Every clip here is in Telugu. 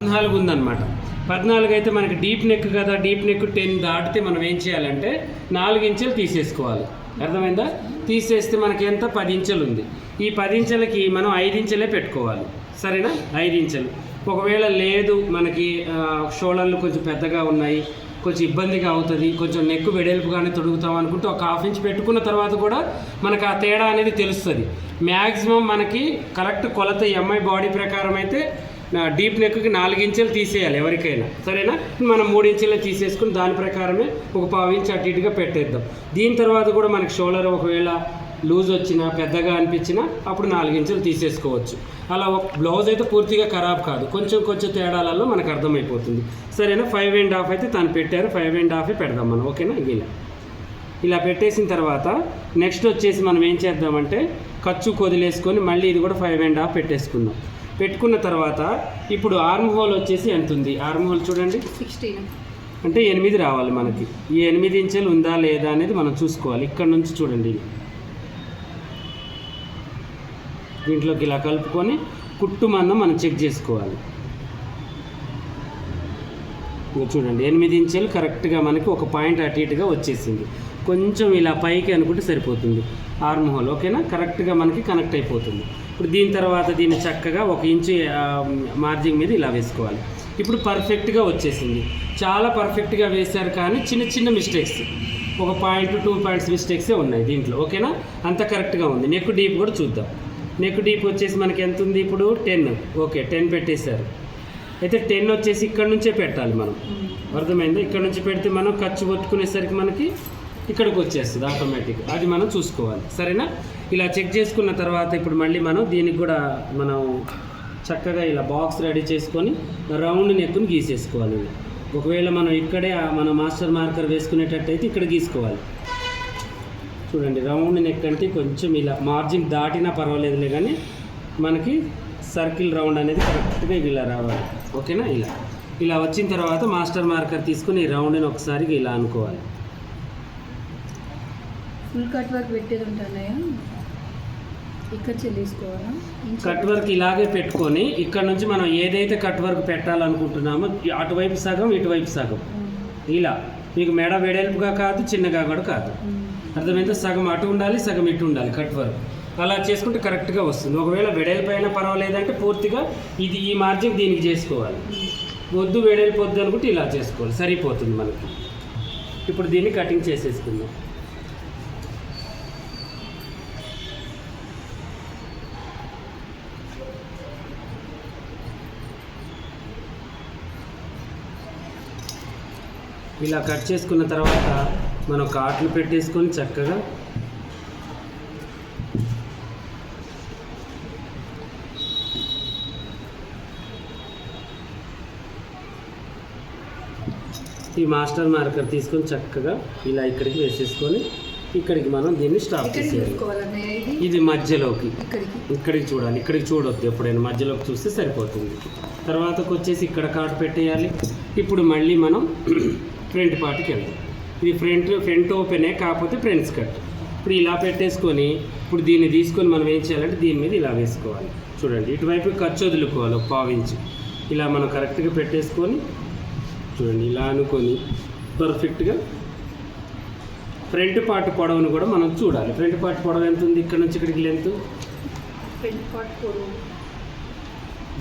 14 ఉందన్నమాట. 14 అయితే మనకి డీప్ నెక్ కదా, డీప్ నెక్ 10 దాటితే మనం ఏం చేయాలంటే 4 ఇంచులు తీసేసుకోవాలి. అర్థమైందా? తీసేస్తే మనకి ఎంత 10 ఇంచులు ఉంది. ఈ 10 ఇంచులకి మనం 5 ఇంచులే పెట్టుకోవాలి. సరేనా? 5 ఇంచులు. ఒకవేళ లేదు మనకి షోల్డర్లు కొంచెం పెద్దగా ఉన్నాయి, కొంచెం ఇబ్బందిగా అవుతుంది, కొంచెం నెక్ వెడల్పుగానే తొడుగుతాం అనుకుంటే ఒక 1/2 ఇంచ్ పెట్టుకున్న తర్వాత కూడా మనకు ఆ తేడా అనేది తెలుస్తుంది. మ్యాక్సిమం మనకి కరెక్ట్ కొలత ఎంఐ బాడీ ప్రకారం అయితే డీప్ నెక్కి 4 ఇంచులు తీసేయాలి ఎవరికైనా. సరేనా? మనం 3 ఇంచులే తీసేసుకుని దాని ప్రకారమే ఒక 1/2 ఇంచ్ అటు ఇటుగా పెట్టేద్దాం. దీని తర్వాత కూడా మనకి షోల్డర్ ఒకవేళ లూజ్ వచ్చినా పెద్దగా అనిపించినా అప్పుడు 4 ఇంచులు తీసేసుకోవచ్చు. అలా ఒక బ్లౌజ్ అయితే పూర్తిగా ఖరాబ్ కాదు, కొంచెం తేడాలలో మనకు అర్థమైపోతుంది. సరేనా? 5.5 అయితే తను పెట్టారు, 5.5 పెడదాం మనం. ఓకేనా? ఇలా పెట్టేసిన తర్వాత నెక్స్ట్ వచ్చేసి మనం ఏం చేద్దామంటే ఖర్చు వదిలేసుకొని మళ్ళీ ఇది కూడా 5.5 పెట్టేసుకుందాం. పెట్టుకున్న తర్వాత ఇప్పుడు ఆర్మ్ హోల్ వచ్చేసి ఎంత ఉంది? ఆర్మ్ హోల్ చూడండి, 16 అంటే 8 రావాలి మనకి. ఈ 8 ఇంచులు ఉందా లేదా అనేది మనం చూసుకోవాలి. ఇక్కడ నుంచి చూడండి, దీంట్లోకి ఇలా కలుపుకొని కుట్టు మందం మనం చెక్ చేసుకోవాలి. ఇంకా చూడండి 8 ఇంచులు కరెక్ట్గా మనకి ఒక పాయింట్ అటు ఇటుగా వచ్చేసింది. కొంచెం ఇలా పైకి అనుకుంటే సరిపోతుంది ఆర్మ్ హోల్. ఓకేనా? కరెక్ట్గా మనకి కనెక్ట్ అయిపోతుంది. ఇప్పుడు దీని తర్వాత దీన్ని చక్కగా 1 ఇంచు మార్జింగ్ మీద ఇలా వేసుకోవాలి. ఇప్పుడు పర్ఫెక్ట్గా వచ్చేసింది. చాలా పర్ఫెక్ట్గా వేశారు, కానీ చిన్న మిస్టేక్స్, ఒక పాయింట్ 2 పాయింట్స్ మిస్టేక్సే ఉన్నాయి దీంట్లో. ఓకేనా? అంత కరెక్ట్గా ఉంది. నెక్ డీప్ కూడా చూద్దాం. నెక్ డీప్ వచ్చేసి మనకి ఎంత ఉంది ఇప్పుడు? 10. ఓకే, 10 పెట్టేశారు. అయితే 10 వచ్చేసి ఇక్కడ నుంచే పెట్టాలి మనం. అర్థమైందా? ఇక్కడ నుంచి పెడితే మనం ఖర్చు కొట్టుకునేసరికి మనకి ఇక్కడికి వచ్చేస్తుంది ఆటోమేటిక్. అది మనం చూసుకోవాలి. సరేనా? ఇలా చెక్ చేసుకున్న తర్వాత ఇప్పుడు మళ్ళీ మనం దీనికి కూడా మనం చక్కగా ఇలా బాక్స్ రెడీ చేసుకొని రౌండ్ నెక్ను గీసేసుకోవాలి. ఒకవేళ మనం ఇక్కడే మన మాస్టర్ మార్కర్ వేసుకునేటట్టయితే ఇక్కడ గీసుకోవాలి. చూడండి, రౌండ్ నెక్ అంటే కొంచెం ఇలా మార్జిన్ దాటినా పర్వాలేదులే, కానీ మనకి సర్కిల్ రౌండ్ అనేది కరెక్ట్గా ఇలా రావాలి. ఓకేనా? ఇలా వచ్చిన తర్వాత మాస్టర్ మార్కర్ తీసుకుని ఈ రౌండ్ని ఒకసారి ఇలా అనుకోవాలి. ఫుల్ కట్ వర్క్ పెట్టేది ఉంటున్నాయా? ఇక్కడ చెల్లించుకోవాలా? కట్ వర్క్ ఇలాగే పెట్టుకొని ఇక్కడ నుంచి మనం ఏదైతే కట్ వర్క్ పెట్టాలనుకుంటున్నామో అటువైపు సగం ఇటువైపు సగం, ఇలా మీకు మెడ వెడల్పుగా కాదు చిన్నగా కూడా కాదు. అర్థమైతే సగం అటు ఉండాలి, సగం ఇటు ఉండాలి కట్ వర్క్. అలా చేసుకుంటే కరెక్ట్గా వస్తుంది. ఒకవేళ వెడల్పు అయినా పర్వాలేదంటే పూర్తిగా ఈ మార్జిన్ దీనికి చేసుకోవాలి. వద్దు వెడల్పు వద్దు అనుకుంటే ఇలా చేసుకోవాలి, సరిపోతుంది మనకి. ఇప్పుడు దీన్ని కటింగ్ చేసేసుకుందాం. ఇలా కట్ చేసుకున్న తర్వాత మనం కాట్లు పెట్టేసుకొని చక్కగా ఈ మాస్టర్ మార్కర్ తీసుకొని చక్కగా ఇలా ఇక్కడికి వేసేసుకొని ఇక్కడికి మనం దీన్ని స్టాప్ చేసేయాలి. ఇది మధ్యలోకి ఇక్కడికి చూడాలి, ఇక్కడికి చూడొద్దు. ఎప్పుడైనా మధ్యలోకి చూస్తే సరిపోతుంది. తర్వాతకు వచ్చేసి ఇక్కడ కాటు పెట్టేయాలి. ఇప్పుడు మళ్ళీ మనం ఫ్రంట్ పార్ట్కి వెళ్దాం. ఇది ఫ్రంట్ ఓపెనే, కాకపోతే ఫ్రంట్స్ కట్. ఇప్పుడు ఇలా పెట్టేసుకొని ఇప్పుడు దీన్ని తీసుకొని మనం ఏం చేయాలంటే దీని మీద ఇలా వేసుకోవాలి. చూడండి, ఇటువైపు ఖర్చు వదులుకోవాలి 1/4 ఇంచు. ఇలా మనం కరెక్ట్గా పెట్టేసుకొని చూడండి ఇలా అనుకొని పర్ఫెక్ట్గా ఫ్రంట్ పార్ట్ పొడవును కూడా మనం చూడాలి. ఫ్రంట్ పార్ట్ పొడవు ఎంత ఉంది? ఇక్కడ నుంచి ఇక్కడికి లెంత్. ఫ్రంట్ పార్ట్ పొడవు,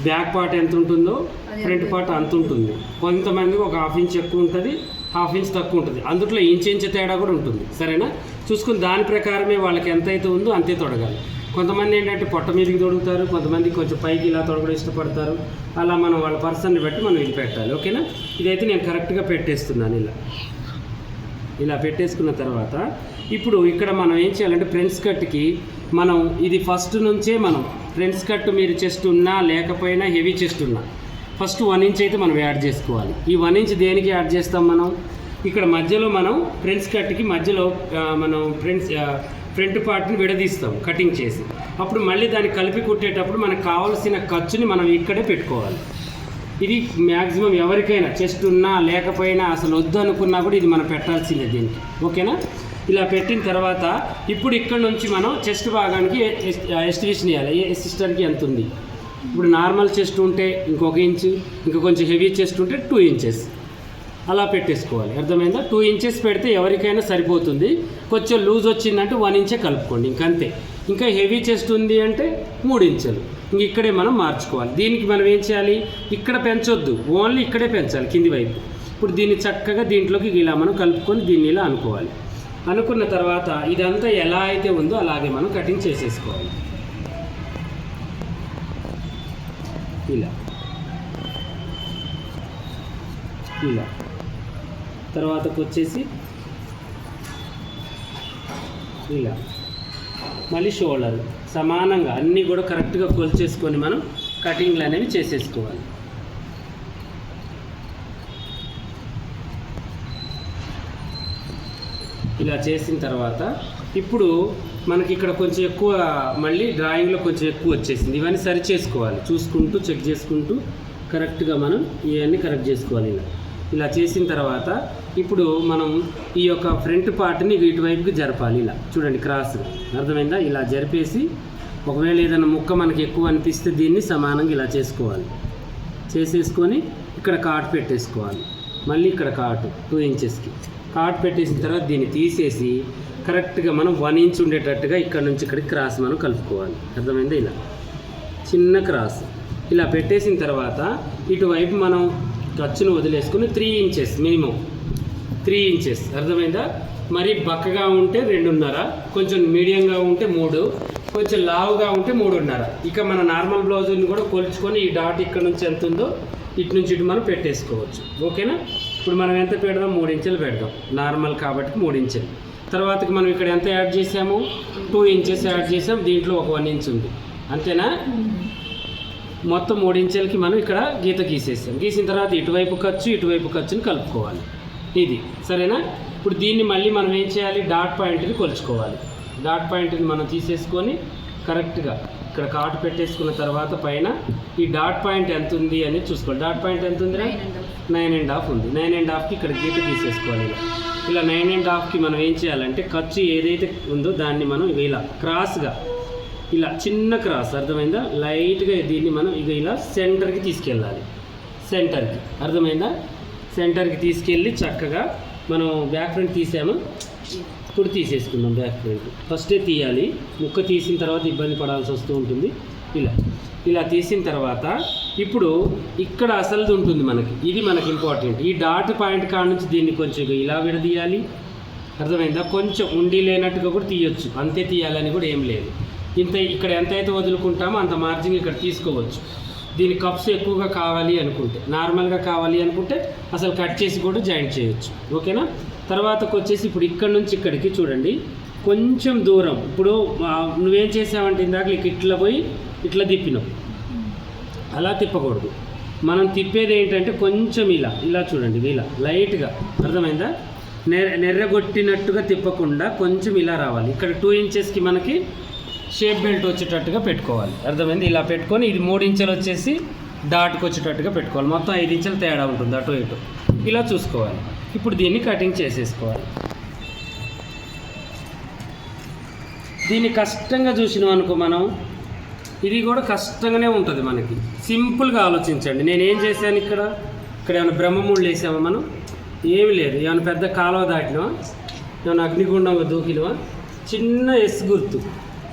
బ్యాక్ పార్ట్ ఎంత ఉంటుందో ఫ్రంట్ పార్ట్ అంత ఉంటుంది. కొంతమందికి ఒక 1/2 ఇంచ్ ఎక్కువ ఉంటుంది, 1/2 ఇంచ్ తక్కువ ఉంటుంది. అందులో ఇంచు తేడా కూడా ఉంటుంది. సరేనా? చూసుకుని దాని ప్రకారమే వాళ్ళకి ఎంత అయితే ఉందో అంతే తొడగాలి. కొంతమంది ఏంటంటే పొట్ట మీదకి తొడుగుతారు, కొంతమంది కొంచెం పైకి ఇలా తొడగడం ఇష్టపడతారు. అలా మనం వాళ్ళ పర్సన్ని బట్టి మనం ఇది పెట్టాలి. ఓకేనా? ఇదైతే నేను కరెక్ట్గా పెట్టేస్తున్నాను. ఇలా పెట్టేసుకున్న తర్వాత ఇప్పుడు ఇక్కడ మనం ఏం చేయాలంటే ఫ్రంట్స్ కట్కి మనం ఇది ఫస్ట్ నుంచే మనం ఫ్రంట్స్ కట్ మీరు చెస్ట్ ఉన్నా లేకపోయినా హెవీ చెస్ట్ ఉన్నా ఫస్ట్ 1 ఇంచ్ అయితే మనం యాడ్ చేసుకోవాలి. ఈ 1 ఇంచ్ దేనికి యాడ్ చేస్తాం? మనం ఇక్కడ మధ్యలో మనం ఫ్రంట్స్ కట్కి మధ్యలో మనం ఫ్రంట్ పార్ట్ని విడదీస్తాం కటింగ్ చేసి. అప్పుడు మళ్ళీ దాన్ని కలిపి కుట్టేటప్పుడు మనకు కావాల్సిన ఖర్చుని మనం ఇక్కడే పెట్టుకోవాలి. ఇది మ్యాక్సిమం ఎవరికైనా చెస్ట్ ఉన్నా లేకపోయినా అసలు వద్దు అనుకున్నా కూడా ఇది మనం పెట్టాల్సిందే దీనికి. ఓకేనా? ఇలా పెట్టిన తర్వాత ఇప్పుడు ఇక్కడ నుంచి మనం చెస్ట్ భాగానికి ఎస్టిమేషన్ ఇవ్వాలి. ఏ సిస్టర్కి ఎంత ఉంది ఇప్పుడు నార్మల్ చెస్ట్ ఉంటే ఇంకొక ఇంచు, ఇంకా కొంచెం హెవీ చెస్ట్ ఉంటే 2 ఇంచెస్ అలా పెట్టేసుకోవాలి. అర్థమైందా? 2 ఇంచెస్ పెడితే ఎవరికైనా సరిపోతుంది. కొంచెం లూజ్ వచ్చిందంటే 1 ఇంచే కలుపుకోండి, ఇంకంతే. ఇంకా హెవీ చెస్ట్ ఉంది అంటే 3 ఇంచులు. ఇంక ఇక్కడే మనం మార్చుకోవాలి. దీనికి మనం ఏం చేయాలి, ఇక్కడ పెంచొద్దు, ఓన్లీ ఇక్కడే పెంచాలి కింది వైపు. ఇప్పుడు దీన్ని చక్కగా దీంట్లోకి ఇలా మనం కలుపుకొని దీన్ని ఇలా అనుకోవాలి. అనుకున్న తర్వాత ఇదంతా ఎలా అయితే ఉందో అలాగే మనం కటింగ్ చేసేసుకోవాలి. ఇలా ఇలా తర్వాతకు వచ్చేసి ఇలా మళ్ళీ షోల్డర్ సమానంగా అన్నీ కూడా కరెక్ట్గా కొలిచేసుకొని మనం కటింగ్లు అనేవి చేసేసుకోవాలి. ఇలా చేసిన తర్వాత ఇప్పుడు మనకి ఇక్కడ కొంచెం ఎక్కువ, మళ్ళీ డ్రాయింగ్లో కొంచెం ఎక్కువ వచ్చేసింది. ఇవన్నీ సరి చేసుకోవాలి, చూసుకుంటూ చెక్ చేసుకుంటూ కరెక్ట్గా మనం ఇవన్నీ కరెక్ట్ చేసుకోవాలి. ఇలా చేసిన తర్వాత ఇప్పుడు మనం ఈ యొక్క ఫ్రంట్ పార్ట్ని ఇటువైపుకి జరపాలి. ఇలా చూడండి, క్రాస్, అర్థమైందా? ఇలా జరిపేసి ఒకవేళ ఏదైనా ముక్క మనకి ఎక్కువ అనిపిస్తే దీన్ని సమానంగా ఇలా చేసుకోవాలి. చేసేసుకొని ఇక్కడ కాట్ పెట్టేసుకోవాలి. మళ్ళీ ఇక్కడ కాటు 2 ఇంచెస్కి కాట్ పెట్టేసిన తర్వాత దీన్ని తీసేసి కరెక్ట్గా మనం 1 ఇంచ్ ఉండేటట్టుగా ఇక్కడ నుంచి ఇక్కడికి క్రాస్ మనం కలుపుకోవాలి. అర్థమైందా? ఇలా చిన్న క్రాస్ ఇలా పెట్టేసిన తర్వాత ఇటువైపు మనం ఖర్చును వదిలేసుకుని 3 ఇంచెస్ మినిమం, 3 ఇంచెస్. అర్థమైందా? మరి బక్కగా ఉంటే 2.5, కొంచెం మీడియంగా ఉంటే 3, కొంచెం లావుగా ఉంటే 3.5. ఇక మన నార్మల్ బ్లౌజుని కూడా కొలుచుకొని ఈ డాట్ ఇక్కడ నుంచి ఎంత ఉందో ఇటు నుంచి ఇటు మనం పెట్టేసుకోవచ్చు. ఓకేనా? ఇప్పుడు మనం ఎంత పెడదాం, 3 ఇంచులు పెడదాం, నార్మల్ కాబట్టి 3 ఇంచులు. తర్వాతకి మనం ఇక్కడ ఎంత యాడ్ చేసాము, 2 ఇంచెస్ యాడ్ చేసాం, దీంట్లో ఒక 1 ఇంచ్ ఉంది, అంతేనా? మొత్తం 3 ఇంచులకి మనం ఇక్కడ గీత గీసేసాం. గీసిన తర్వాత ఇటువైపు ఖర్చుని కలుపుకోవాలి. ఇది సరేనా? ఇప్పుడు దీన్ని మళ్ళీ మనం ఏం చేయాలి, డాట్ పాయింట్ని కొలుచుకోవాలి. డాట్ పాయింట్ని మనం తీసేసుకొని కరెక్ట్గా ఇక్కడ కాటు పెట్టేసుకున్న తర్వాత పైన ఈ డాట్ పాయింట్ ఎంత ఉంది అని చూసుకోవాలి. డాట్ పాయింట్ ఎంత ఉంది, 9.5 ఉంది. 9.5కి ఇక్కడ గీత తీసేసుకోవాలి. ఇలా 9.5కి మనం ఏం చేయాలంటే ఖర్చు ఏదైతే ఉందో దాన్ని మనం ఇలా క్రాస్గా ఇలా చిన్న క్రాస్, అర్థమైందా? లైట్గా దీన్ని మనం ఇక ఇలా సెంటర్కి తీసుకెళ్ళాలి. సెంటర్కి, అర్థమైందా? సెంటర్కి తీసుకెళ్ళి చక్కగా మనం బ్యాక్ ఫ్రంట్ తీసాము, ఇప్పుడు తీసేసుకుందాం. బ్యాక్ ఫ్రంట్ ఫస్టే తీయాలి, ముక్క తీసిన తర్వాత ఇబ్బంది పడాల్సి వస్తూ ఉంటుంది. ఇలా తీసిన తర్వాత ఇప్పుడు ఇక్కడ అసలుది ఉంటుంది మనకి, ఇది మనకి ఇంపార్టెంట్. ఈ డాట్ పాయింట్ కాడ నుంచి దీన్ని కొంచెం ఇలా విడదీయాలి. అర్థమైందా? కొంచెం ఉండి లేనట్టుగా కూడా తీయొచ్చు, అంతే తీయాలని కూడా ఏం లేదు. ఇంత ఇక్కడ ఎంతైతే వదులుకుంటామో అంత మార్జిన్ ఇక్కడ తీసుకోవచ్చు. దీని కప్స్ ఎక్కువగా కావాలి అనుకుంటే, నార్మల్గా కావాలి అనుకుంటే అసలు కట్ చేసి కూడా జాయింట్ చేయొచ్చు. ఓకేనా? తర్వాతకు వచ్చేసి ఇప్పుడు ఇక్కడ నుంచి ఇక్కడికి చూడండి కొంచెం దూరం. ఇప్పుడు నువ్వేం చేసావంటే ఇందాక ఇట్లా పోయి ఇట్లా తిప్పినావు, అలా తిప్పకూడదు. మనం తిప్పేది ఏంటంటే కొంచెం ఇలా చూడండి, ఇలా లైట్గా, అర్థమైందా? నెర్రగొట్టినట్టుగా తిప్పకుండా కొంచెం ఇలా రావాలి. ఇక్కడ 2 ఇంచెస్కి మనకి షేప్ బెల్ట్ వచ్చేటట్టుగా పెట్టుకోవాలి. అర్థమైంది? ఇలా పెట్టుకొని ఇది 3 ఇంచులు వచ్చేసి డాట్కి వచ్చేటట్టుగా పెట్టుకోవాలి. మొత్తం 5 ఇంచులు తేడా ఉంటుంది అటు ఇటు, ఇలా చూసుకోవాలి. ఇప్పుడు దీన్ని కటింగ్ చేసేసుకోవాలి. దీన్ని కష్టంగా చూసినాం అనుకో మనం, ఇది కూడా కష్టంగానే ఉంటుంది మనకి. సింపుల్గా ఆలోచించండి. నేనేం చేశాను, ఇక్కడ ఏమైనా బ్రహ్మముళ్ళు వేసామా మనం? ఏమి లేదు. ఏమైనా పెద్ద కాలువ దాటినావా, ఏమైనా అగ్నిగుండంగా దూకినవా? చిన్న ఎస్ గుర్తు,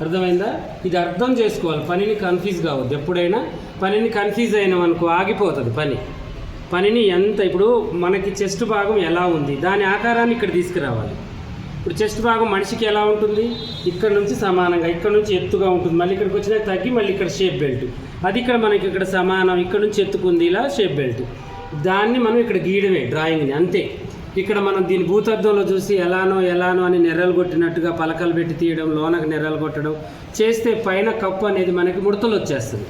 అర్థమైందా? ఇది అర్థం చేసుకోవాలి. పనిని కన్ఫ్యూజ్ కావద్దు. ఎప్పుడైనా పనిని కన్ఫ్యూజ్ అయినాం అనుకో ఆగిపోతుంది పనిని ఎంత. ఇప్పుడు మనకి చెస్ట్ భాగం ఎలా ఉంది, దాని ఆకారాన్ని ఇక్కడ తీసుకురావాలి. ఇప్పుడు చెస్ట్ భాగం మనిషికి ఎలా ఉంటుంది, ఇక్కడ నుంచి సమానంగా, ఇక్కడ నుంచి ఎత్తుగా ఉంటుంది, మళ్ళీ ఇక్కడికి వచ్చినా తగ్గి మళ్ళీ ఇక్కడ షేప్ బెల్ట్, అది ఇక్కడ మనకి ఇక్కడ సమానం, ఇక్కడ నుంచి ఎత్తుకుంది ఇలా షేప్ బెల్ట్. దాన్ని మనం ఇక్కడ గీయడమే డ్రాయింగ్ని, అంతే. ఇక్కడ మనం దీని భూతద్దంలో చూసి ఎలానో అని నెర్రలు కొట్టినట్టుగా పలకలు పెట్టి తీయడం, లోనకు నెర్రలు కొట్టడం చేస్తే పైన కప్పు అనేది మనకి ముడతలు వచ్చేస్తుంది.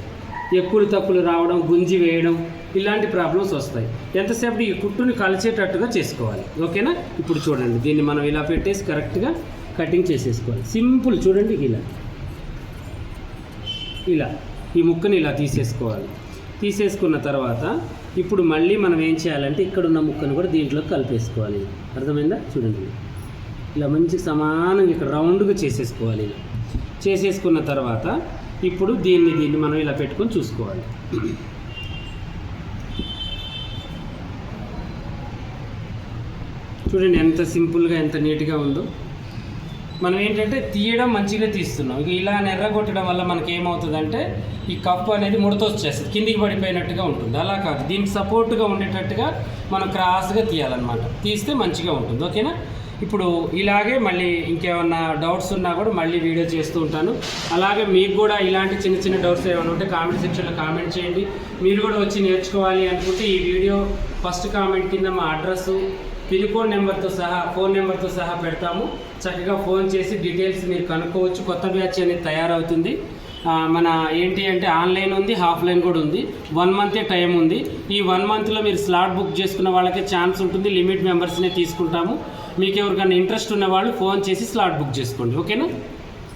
ఎక్కులు తప్పులు రావడం, గుంజి వేయడం, ఇలాంటి ప్రాబ్లమ్స్ వస్తాయి. ఎంతసేపు ఈ కుట్టుని కలిసేటట్టుగా చేసుకోవాలి. ఓకేనా? ఇప్పుడు చూడండి, దీన్ని మనం ఇలా పెట్టేసి కరెక్ట్గా కటింగ్ చేసేసుకోవాలి. సింపుల్, చూడండి, ఇలా ఈ ముక్కని ఇలా తీసేసుకోవాలి. తీసేసుకున్న తర్వాత ఇప్పుడు మళ్ళీ మనం ఏం చేయాలంటే ఇక్కడున్న ముక్కను కూడా దీంట్లోకి కలిపేసుకోవాలి. అర్థమైందా? చూడండి, ఇలా మంచి సమానంగా ఇక్కడ రౌండ్గా చేసేసుకోవాలి. చేసేసుకున్న తర్వాత ఇప్పుడు దీన్ని మనం ఇలా పెట్టుకొని చూసుకోవాలి. చూడండి ఎంత సింపుల్గా ఎంత నీట్గా ఉందో. మనం ఏంటంటే తీయడం మంచిగా తీస్తున్నాం. ఇక ఇలా ఎర్రగొట్టడం వల్ల మనకి ఏమవుతుందంటే ఈ కప్పు అనేది ముడత వచ్చేస్తుంది, కిందికి పడిపోయినట్టుగా ఉంటుంది. అలా కాదు, దీనికి సపోర్ట్గా ఉండేటట్టుగా మనం క్రాస్గా తీయాలన్నమాట. తీస్తే మంచిగా ఉంటుంది. ఓకేనా? ఇప్పుడు ఇలాగే మళ్ళీ ఇంకేమన్నా డౌట్స్ ఉన్నా కూడా మళ్ళీ వీడియో చేస్తూ ఉంటాను. అలాగే మీకు కూడా ఇలాంటి చిన్న చిన్న డౌట్స్ ఏమైనా ఉంటే కామెంట్ సెక్షన్లో కామెంట్ చేయండి. మీరు కూడా వచ్చి నేర్చుకోవాలి అనుకుంటే ఈ వీడియో ఫస్ట్ కామెంట్ కింద మా అడ్రస్సు, పిన్ కోడ్ నెంబర్తో సహా, ఫోన్ నెంబర్తో సహా పెడతాము. చక్కగా ఫోన్ చేసి డీటెయిల్స్ మీరు కనుక్కోవచ్చు. కొత్త బ్యాచ్ అనేది తయారవుతుంది. మన ఏంటి అంటే ఆన్లైన్ ఉంది, ఆఫ్లైన్ కూడా ఉంది. 1 మంతే టైం ఉంది. ఈ 1 మంత్లో మీరు స్లాట్ బుక్ చేసుకున్న వాళ్ళకే ఛాన్స్ ఉంటుంది. లిమిట్ మెంబర్స్నే తీసుకుంటాము. మీకు ఎవరికైనా ఇంట్రెస్ట్ ఉన్న వాళ్ళు ఫోన్ చేసి స్లాట్ బుక్ చేసుకోండి. ఓకేనా?